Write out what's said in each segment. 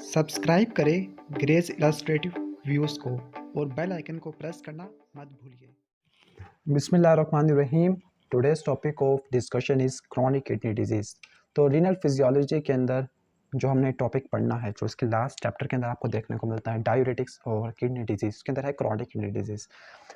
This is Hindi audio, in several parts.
सब्सक्राइब करें ग्रेस इलस्ट्रेटिव व्यूज़ को और बेल आइकन को प्रेस करना मत भूलिए। बिस्मिल्लाहिर्रहमानिर्रहीम। Today's topic of discussion is chronic kidney disease. तो रीनल फिजियोलॉजी के अंदर जो हमने टॉपिक पढ़ना है, जो इसके लास्ट चैप्टर के अंदर आपको देखने को मिलता है डायूरेटिक्स और किडनी डिजीज़, के अंदर है क्रॉनिक किडनी डिजीज़।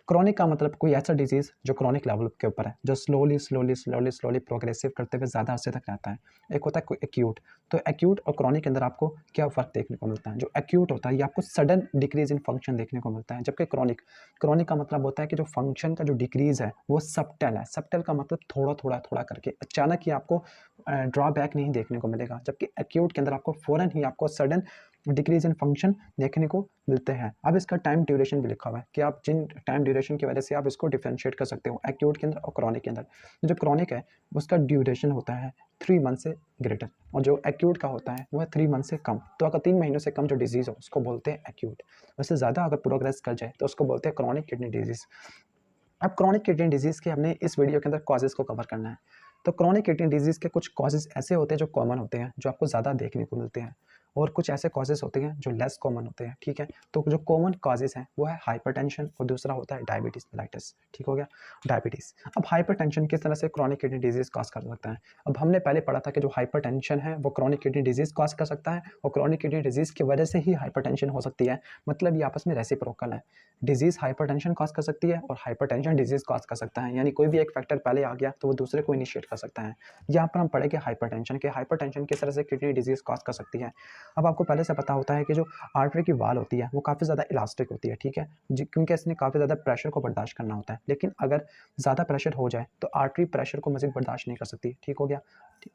क्रॉनिक का मतलब कोई ऐसा डिजीज़ जो क्रॉनिक लेवल के ऊपर है, जो स्लोली प्रोग्रेसिव करते हुए ज़्यादा अरसे तक रहता है। एक होता है एक्यूट। तो एक्यूट और क्रॉनिक के अंदर आपको क्या फ़र्क देखने को मिलता है? जो एक्यूट होता है ये आपको सडन डिक्रीज इन फंक्शन देखने को मिलता है, जबकि क्रॉनिक क्रॉनिक का मतलब होता है कि जो फंक्शन का जो डिक्रीज है वो सबटल है। सबटल का मतलब थोड़ा थोड़ा थोड़ा करके, अचानक ही आपको ड्रॉबैक नहीं देखने को मिलेगा, जबकि एक्यूट के अंदर आपको फ़ौरन ही आपको सडन डिक्रीज इन फंक्शन देखने को मिलते हैं। अब इसका टाइम ड्यूरेशन भी लिखा हुआ है कि आप जिन टाइम ड्यूरेशन की वजह से आप इसको डिफरेंशिएट कर सकते हो एक्यूट के अंदर और क्रॉनिक के अंदर। जो क्रॉनिक है उसका ड्यूरेशन होता है 3 मंथ से ग्रेटर, और जो एक्यूट का होता है वो है 3 मंथ से कम। तो अगर 3 महीनों से कम जो डिजीज़ हो उसको बोलते हैं एक्यूट। वैसे ज़्यादा अगर प्रोग्रेस कर जाए तो उसको बोलते हैं क्रॉनिक किडनी डिजीज़। अब क्रॉनिक किडनी डिजीज़ के हमने इस वीडियो के अंदर कॉजेज़ को कवर करना है। तो क्रॉनिक किडनी डिजीज़ के कुछ कॉजेज़ ऐसे होते हैं जो कॉमन होते हैं, जो आपको ज़्यादा देखने को मिलते हैं, और कुछ ऐसे कॉजेज़ होते हैं जो लेस कॉमन होते हैं, ठीक है? तो जो कॉमन कॉजेज़ हैं वो है हाइपरटेंशन और दूसरा होता है डायबिटीज़ मेलाइटस, ठीक हो गया? डायबिटीज़। अब हाइपरटेंशन किस तरह से क्रॉनिक किडनी डिजीज़ कॉज़ कर सकता है? अब हमने पहले पढ़ा था कि जो हाइपरटेंशन है वो क्रॉनिक किडनी डिजीज़ कॉज़ कर सकता है, और क्रॉनिक किडनी डिजीज़ की वजह से ही हाइपरटेंशन हो सकती है। मतलब ये आपस में रेसिप्रोकल है। डिजीज़ हाइपरटेंशन कॉज़ कर सकती है और हाइपरटेंशन डिजीज़ कॉज़ कर सकता है, यानी कोई भी एक फैक्टर पहले आ गया तो वो दूसरे को इनिशिएट कर सकता है। यहाँ पर हम पढ़ेंगे हाइपरटेंशन किस तरह से किडनी डिजीज़ कॉज़ कर सकती है। अब आपको पहले से पता होता है कि जो आर्टरी की वॉल होती है वो काफ़ी ज़्यादा इलास्टिक होती है, ठीक है? क्योंकि इसने काफ़ी ज़्यादा प्रेशर को बर्दाश्त करना होता है, लेकिन अगर ज़्यादा प्रेशर हो जाए तो आर्टरी प्रेशर को मज़ीद बर्दाश्त नहीं कर सकती, ठीक हो गया?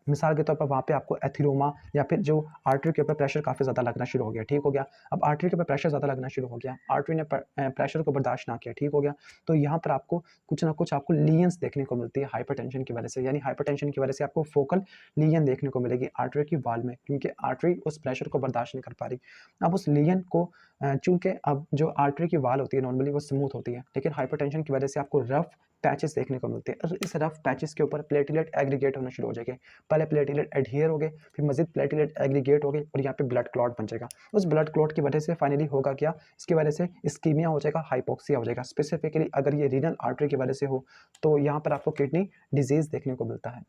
मिसाल के तौर पर वहाँ पे आपको एथिरोमा या फिर जो आर्टरी के ऊपर प्रेशर काफ़ी ज़्यादा लगना शुरू हो गया, ठीक हो गया? अब आर्टरी के ऊपर प्रेशर ज़्यादा लगना शुरू हो गया, आर्टरी ने प्रेशर को बर्दाश्त ना किया, ठीक हो गया? तो यहाँ पर आपको कुछ ना कुछ आपको लीजन्स देखने को मिलती है हाइपरटेंशन की वजह से, यानी हाइपरटेंशन की वजह से आपको फोकल लीजन देखने को मिलेगी आर्टरी की वॉल में, क्योंकि आर्टरी उस प्रेशर को बर्दाश्त नहीं कर पा रही। अब उस लीजन को चूँकि अब जो आर्टरी की वॉल होती है नॉर्मली वो स्मूथ होती है, लेकिन हाइपरटेंशन की वजह से आपको रफ पैचेस देखने को मिलते हैं, और इस रफ पैचेस के ऊपर प्लेटलेट एग्रीगेट होना शुरू हो जाएंगे। पहले प्लेटलेट एडहियर हो गए, फिर मज़ीद प्लेटलेट एग्रीगेट हो गए, और यहाँ पे ब्लड क्लॉट बन जाएगा। उस ब्लड क्लॉट की वजह से फाइनली होगा क्या, इसकी वजह से इस्कीमिया हो जाएगा, हाइपोक्सिया हो जाएगा। स्पेसिफिकली अगर ये रीनल आर्टरी की वजह से हो तो यहाँ पर आपको किडनी डिजीज़ देखने को मिलता है।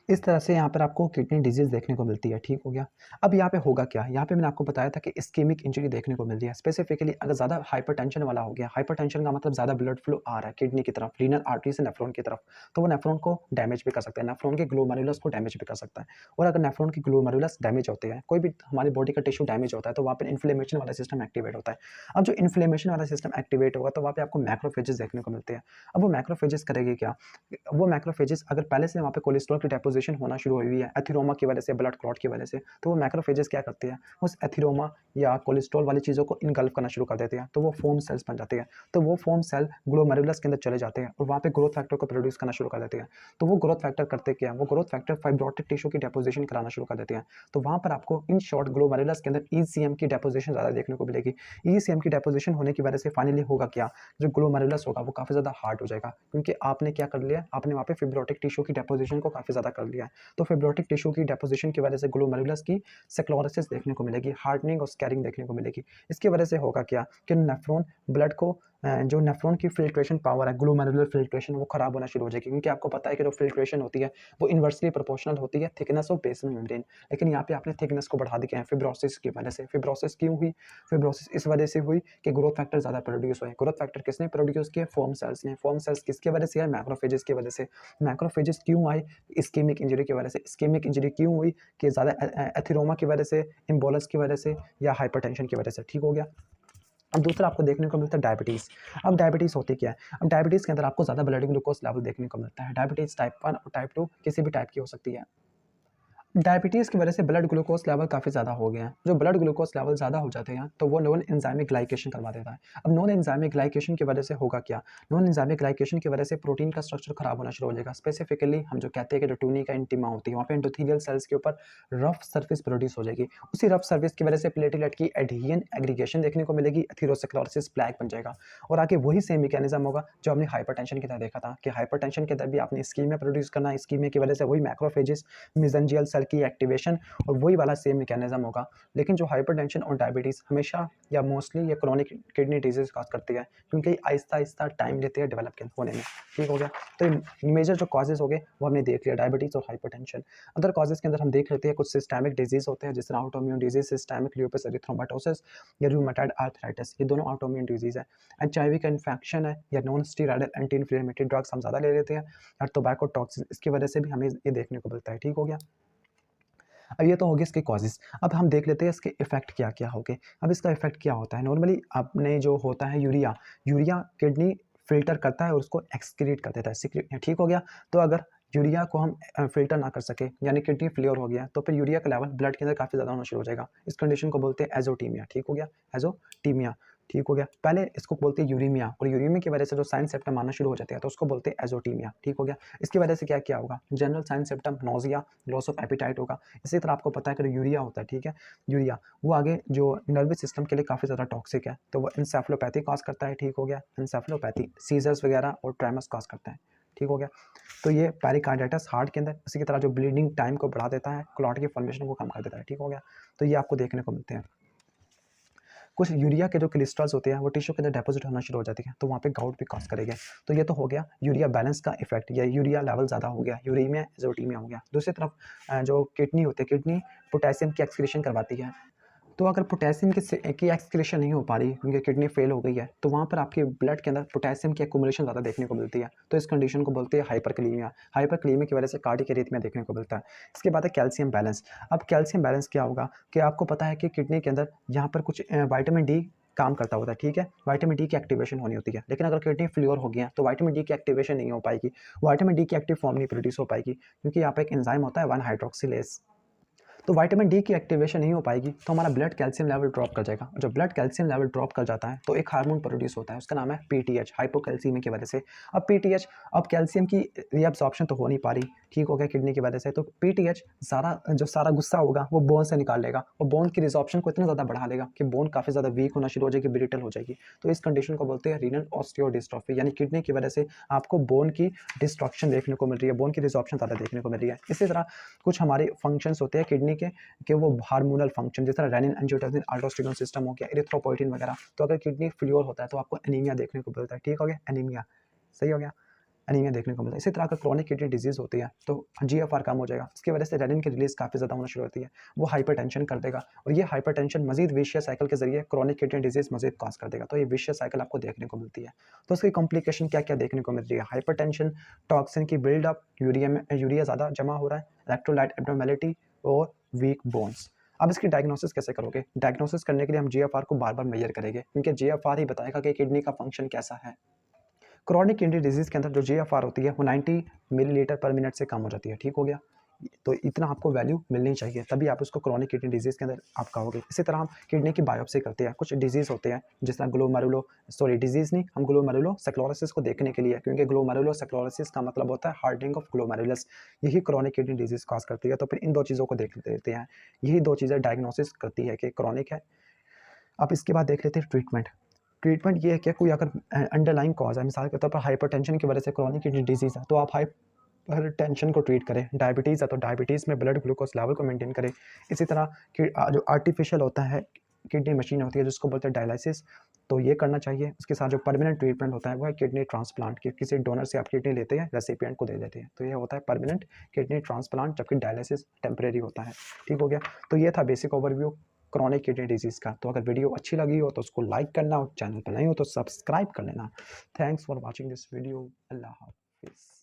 इस तरह से यहाँ पर आपको किडनी डिजीज़ देखने को मिलती है, ठीक हो गया? अब यहाँ पे होगा क्या? यहाँ पे मैंने आपको बताया था कि इस्केमिक इंजरी देखने को मिल रही है। स्पेसिफिकली अगर ज़्यादा हाइपरटेंशन वाला हो गया, हाइपरटेंशन का मतलब ज़्यादा ब्लड फ्लो आ रहा है किडनी की तरफ, रीनल आर्टरी से नेफ्रॉन की तरफ, तो वो नेफ्रॉन को डैमेज भी कर सकता है, नेफ्रॉन के ग्लोमेरुलस को डैमेज भी कर सकता है। और अगर नेफ्रॉन की ग्लोमेरुलस डैमेज होते हैं, कोई भी हमारी बॉडी का टिश्यू डैमेज होता है, तो वहाँ पे इन्फ्लेमेशन वाला सिस्टम एक्टिवेट होता है। अब जो इन्फ्लेमेशन वाला सिस्टम एक्टिवेट होगा, तो वहाँ पे आपको मैक्रोफेजेस देखने को मिलते हैं। अब वो मैक्रोफेजेस करेंगे क्या? वो मैक्रोफेजेस अगर पहले से वहाँ पे कोलेस्ट्रॉल की डेपोज़िशन होना शुरू हुई है एथिरोमा की वजह से, ब्लड क्लॉट की वजह से, तो वो मैक्रोफेजेस क्या करते हैं, उस एथिरोमा या कोलेस्ट्रॉल वाली चीज़ों को इनगल्फ करना शुरू कर देते हैं, तो वो फोम सेल्स बन जाते हैं। तो वो फोम सेल ग्लोमेरुलस के अंदर चले जाते हैं और वहाँ पे ग्रोथ फैक्टर को प्रोड्यूस करना शुरू कर देते हैं। तो वो ग्रोथ फैक्टर करते क्या है, वो ग्रोथ फैक्टर फाइब्रोटिक टिश्यू की डेपोज़िशन कराना शुरू कर देते हैं। तो वहाँ पर आपको इन शॉर्ट ग्लोमेरुलस के अंदर ईसीएम की डेपोज़िशन ज़्यादा देखने को मिलेगी। ईसीएम की डेपोज़िशन होने की वजह से फाइनली होगा क्या, जो ग्लोमेरुलस होगा वो काफ़ी ज़्यादा हार्ड हो जाएगा, क्योंकि आपने क्या कर लिया, आपने वहाँ पे फिब्रोटिक टिश्यू की डेपोज़िशन को काफ़ी ज़्यादा कर लिया है। तो फिब्रोटिक टिश्यू की डेपोज़िशन की वजह से ग्लोमेरुलस की स्क्लेरोसिस देखने को मिलेगी, हार्डनिंग और स्कैरिंग देखने को मिलेगी। इसकी वजह से होगा क्या कि नेफ्रॉन ब्लड को जो नेफ्रॉन की फ़िल्ट्रेशन पावर है, ग्लोमेरुलर फ़िल्ट्रेशन, वो ख़राब होना शुरू हो जाएगी, क्योंकि आपको पता है कि जो फ़िल्ट्रेशन होती है वो इन्वर्सली प्रोपोर्शनल होती है थिकनेस ऑफ बेसल मेम्ब्रेन। लेकिन यहाँ पे आपने थिकनेस को बढ़ा दिया है फिब्रोसिस की वजह से। फिब्रोसिस क्यों हुई? फिब्रोसिस इस वजह से हुई कि ग्रोथ फैक्टर ज़्यादा प्रोड्यूस हुए। ग्रोथ फैक्टर किसने प्रोड्यूस किए? फोम सेल्स ने। फोम सेल्स किसकी वजह से आए? मैक्रोफेजेस की वजह से। मैक्रोफेजेस क्यों आए? इस्केमिक इंजरी की वजह से। इस्केमिक इंजरी क्यों हुई? कि ज़्यादा एथिरोमा की वजह से, एम्बोलस की वजह से, या हाइपरटेंशन की वजह से, ठीक हो गया? अब दूसरा आपको देखने को मिलता है डायबिटीज़। अब डायबिटीज़ होती क्या है? अब डायबिटीज़ के अंदर आपको ज़्यादा ब्लड ग्लूकोज़ लेवल देखने को मिलता है। डायबिटीज़ टाइप 1 और टाइप 2 किसी भी टाइप की हो सकती है। डायबिटीज़ की वजह से ब्लड ग्लूकोज़ लेवल काफ़ी ज़्यादा हो गया है। जो ब्लड ग्लूकोज़ लेवल ज़्यादा हो जाते हैं, तो वो नॉन एंजाइमिक ग्लाइकेशन करवा देता है। अब नॉन एंजाइमिक ग्लाइकेशन की वजह से होगा क्या? नॉन एंजाइमिक ग्लाइकेशन की वजह से प्रोटीन का स्ट्रक्चर खराब होना शुरू हो जाएगा। स्पेसिफिकली हम जो कहते हैं कि जो ट्यूनिका इंटिमा होती है, वहाँ पे एंडोथेलियल सेल्स के ऊपर रफ सरफेस प्रोड्यूस हो जाएगी। उसी रफ सरफेस की वजह से प्लेटलेट की एडहेशन एग्रीगेशन देखने को मिलेगी, एथेरोस्क्लेरोसिस प्लेक बन जाएगा। और आगे वही सेम मैकेनिज्म होगा जो हमने हाइपरटेंशन की तरह देखा था कि हाइपरटेंशन के अंदर भी आपने इस्कीमिया प्रोड्यूस करना है। इस्कीमिया की वजह से वही मैक्रोफेजेस मेसेंजियल सेल की एक्टिवेशन और वही वाला सेम मैकेनिज्म होगा। लेकिन जो हाइपरटेंशन और डायबिटीज़ हमेशा या मोस्टली ये क्रॉनिक किडनी डिजीज़ कॉज करती है, क्योंकि आहिस्ता-आहिस्ता टाइम लेती है डेवलप होने में, ठीक हो गया। तो मेजर जो कॉजेज़ हो गए वो हमने देख लिया, डायबिटीज़ और हाइपरटेंशन। अदर कॉजेज़ के अंदर हम देख लेते हैं कुछ सिस्टेमिक डिजीज़ होते हैं, जिस तरह ऑटोइम्यून डिजीज़, सिस्टेमिक ल्यूपस एरिथ्रोमाटोसिस या रूमेटॉइड आर्थराइटिस, ये दोनों ऑटोइम्यून डिजीज़ है। एचआईवी का इन्फेक्शन है या non steroidal anti inflammatory drugs हम ज़्यादा ले लेते हैं, और टोबैको टॉक्सिन, इसकी वजह से भी हमें ये देखने को मिलता है, ठीक हो गया। अब ये तो हो गए इसके कॉजेज़। अब हम देख लेते हैं इसके इफ़ेक्ट क्या-क्या हो गए। अब इसका इफ़ेक्ट क्या होता है? नॉर्मली आपने जो होता है यूरिया किडनी फ़िल्टर करता है और उसको एक्सक्रीट कर देता है, सीक्रेट, ठीक हो गया। तो अगर यूरिया को हम फ़िल्टर ना कर सके, यानी किडनी फेल्योर हो गया, तो फिर यूरिया का लेवल ब्लड के अंदर काफ़ी ज़्यादा होना शुरू हो जाएगा। इस कंडीशन को बोलते हैं एज़ोटीमिया, ठीक हो गया, एज़ोटीमिया, ठीक हो गया। पहले इसको बोलते हैं यूरीमिया, और यूरीमिया की वजह से जो साइन सिम्पटम आना शुरू हो जाते हैं, तो उसको बोलते हैं एज़ोटीमिया, ठीक हो गया। इसकी वजह से क्या-क्या होगा? General sign symptom nausea, loss of appetite होगा। इसी तरह आपको पता है कि यूरिया होता है, ठीक है, यूरिया वो आगे जो नर्वस सिस्टम के लिए काफ़ी ज़्यादा टॉक्सिक है, तो वो एन्सेफेलोपैथी कॉज़ करता है, ठीक हो गया, एन्सेफेलोपैथी, सीज़र्स वगैरह और ट्रेमर्स कॉज़ करता है, ठीक हो गया। तो ये पेरिकार्डाइटिस हार्ट के अंदर, इसी की तरह जो ब्लीडिंग टाइम को बढ़ा देता है, क्लॉट की फॉर्मेशन को कम कर देता है, ठीक हो गया। तो ये आपको देखने को मिलते हैं। कुछ यूरिया के जो क्रिस्टल्स होते हैं वो टिश्यू के अंदर डिपॉजिट होना शुरू हो जाती है, तो वहाँ पे गाउट भी कॉज करेंगे। तो ये तो हो गया यूरिया बैलेंस का इफेक्ट, या यूरिया लेवल ज़्यादा हो गया, यूरेमिया एज़ोटीमिया हो गया। दूसरी तरफ जो किडनी होती है, किडनी पोटेशियम की एक्सक्रीशन करवाती है। तो अगर पोटेशियम की एक्सक्रीशन नहीं हो पा रही क्योंकि किडनी फेल हो गई है, तो वहाँ पर आपके ब्लड के अंदर पोटेशियम की एक्युमुलेशन ज़्यादा देखने को मिलती है, तो इस कंडीशन को बोलते हैं हाइपरकलीमिया। हाइपरकलीमिया की वजह से कार्डियक एरिथमिया देखने को मिलता है। इसके बाद है कैल्शियम बैलेंस। अब कैल्शियम बैलेंस क्या होगा कि आपको पता है कि किडनी के अंदर यहाँ पर कुछ विटामिन डी काम करता होता है, ठीक है, विटामिन डी की एक्टिवेशन होनी होती है, लेकिन अगर किडनी फेल्योर हो गया तो विटामिन डी की एक्टिवेशन नहीं हो पाएगी, विटामिन डी की एक्टिव फॉर्म नहीं प्रोड्यूस हो पाएगी, क्योंकि यहाँ पे एक एंजाइम होता है 1 हाइड्रोक्सिलेज। तो विटामिन डी की एक्टिवेशन नहीं हो पाएगी, तो हमारा ब्लड कैल्शियम लेवल ड्रॉप कर जाएगा। जब ब्लड कैल्शियम लेवल ड्रॉप कर जाता है तो एक हार्मोन प्रोड्यूस होता है, उसका नाम है पीटीएच, हाइपोकैल्सीमिया की वजह से। अब पीटीएच, अब कैल्शियम की रीअब्सॉर्प्शन तो हो नहीं पा रही, ठीक हो गया, किडनी की वजह से, तो पीटीएच सारा गुस्सा होगा वो बोन से निकाल लेगा, और बोन की रिजॉर्प्शन को इतना ज़्यादा बढ़ा देगा कि बोन काफ़ी ज़्यादा वीक होना शुरू हो जाएगी, ब्रिटल हो जाएगी। तो इस कंडीशन को बोलते हैं रीनल ऑस्टियोडिस्ट्रॉफी, यानी किडनी की वजह से आपको बोन की डिस्ट्रक्शन देखने को मिल रही है, बोन की रिजॉर्प्शन ज़्यादा देखने को मिल रही है। इसी तरह कुछ हमारे फंक्शंस होते हैं किडनी के कि वो हार्मोनल फंक्शन, जिस तरह रेनिन, एंजियोटेंसिन, अल्डोस्टेरोन सिस्टम हो गया, एरिथ्रोपोइटिन वगैरह, तो अगर किडनी फेल्योर होता है तो आपको एनीमिया देखने को मिलता है, ठीक हो गया, एनीमिया, सही हो गया, एनीमिया देखने को मिलता है। इसी तरह अगर क्रॉनिक किडनी डिजीज होती है तो जीएफआर कम हो जाएगा, इसकी वजह से रेनिन की रिलीज काफ़ी ज़्यादा होना शुरू होती है, वो हाइपरटेंशन कर देगा, और ये हाइपरटेंशन मजीद विशियस साइकिल के जरिए क्रॉनिक किडनी डिजीज मजीद कॉज कर देगा, तो ये विशियस साइकिल आपको देखने को मिलती है। तो उसकी कॉम्प्लिकेशन क्या क्या देखने को मिल रही है? हाइपरटेंशन, टॉक्सिन की बिल्डअप, यूरिया ज़्यादा जमा हो रहा है, इलेक्ट्रोलाइट एब्नॉर्मेलिटी और वीक बोन्स। अब इसकी डायग्नोसिस कैसे करोगे? डायग्नोसिस करने के लिए हम जीएफआर को बार बार मेजर करेंगे, क्योंकि जीएफआर ही बताएगा कि किडनी का फंक्शन कैसा है। क्रॉनिक किडनी डिजीज़ के अंदर जो जीएफआर होती है वो 90 मिलीलीटर पर मिनट से कम हो जाती है, ठीक हो गया। तो इतना आपको वैल्यू मिलनी चाहिए, तभी आप उसको क्रॉनिक किडनी डिजीज़ के अंदर आप कहोगे। इसी तरह हम किडनी की बायोप्सी करते हैं, कुछ डिजीज़ होते हैं जिस तरह डिजीज़ नहीं, हम ग्लोमेरुलोसेक्लोरोसिस को देखने के लिए, क्योंकि ग्लोमेरुलोसेक्लोरोसिस का मतलब होता है हार्डनिंग ऑफ ग्लोमेरुलस, यही क्रॉनिक किडनी डिजीज़ कॉज करती है। तो फिर इन दो चीज़ों को देख लेते हैं, यही दो चीज़ें डायग्नोसिस करती है कि क्रॉनिक है। अब इसके बाद देख लेते हैं ट्रीटमेंट। ट्रीटमेंट ये है कि कोई अगर अंडरलाइंग कॉज है, मिसाल के तौर पर हाइपरटेंशन की वजह से क्रॉनिक किडनी डिजीज़ है, तो आप हाइपरटेंशन को ट्रीट करें। डायबिटीज़ है तो डायबिटीज़ में ब्लड ग्लूकोज लेवल को मेंटेन करें। इसी तरह जो आर्टिफिशियल होता है किडनी मशीन होती है जिसको बोलते हैं डायलिसिस, तो ये करना चाहिए। उसके साथ जो परमानेंट ट्रीटमेंट होता है वो है किडनी ट्रांसप्लांट, कि किसी डोनर से आप किडनी लेते हैं, रेसिपिएंट को दे देते हैं, तो ये होता है परमानेंट किडनी ट्रांसप्लांट, जबकि डायलिसिस टेम्परेरी होता है, ठीक हो गया। तो ये था basic overview chronic kidney disease का। तो अगर वीडियो अच्छी लगी हो तो उसको लाइक करना, और चैनल पर नए हो तो सब्सक्राइब कर लेना। Thanks for watching this video. अल्लाह हाफिज़।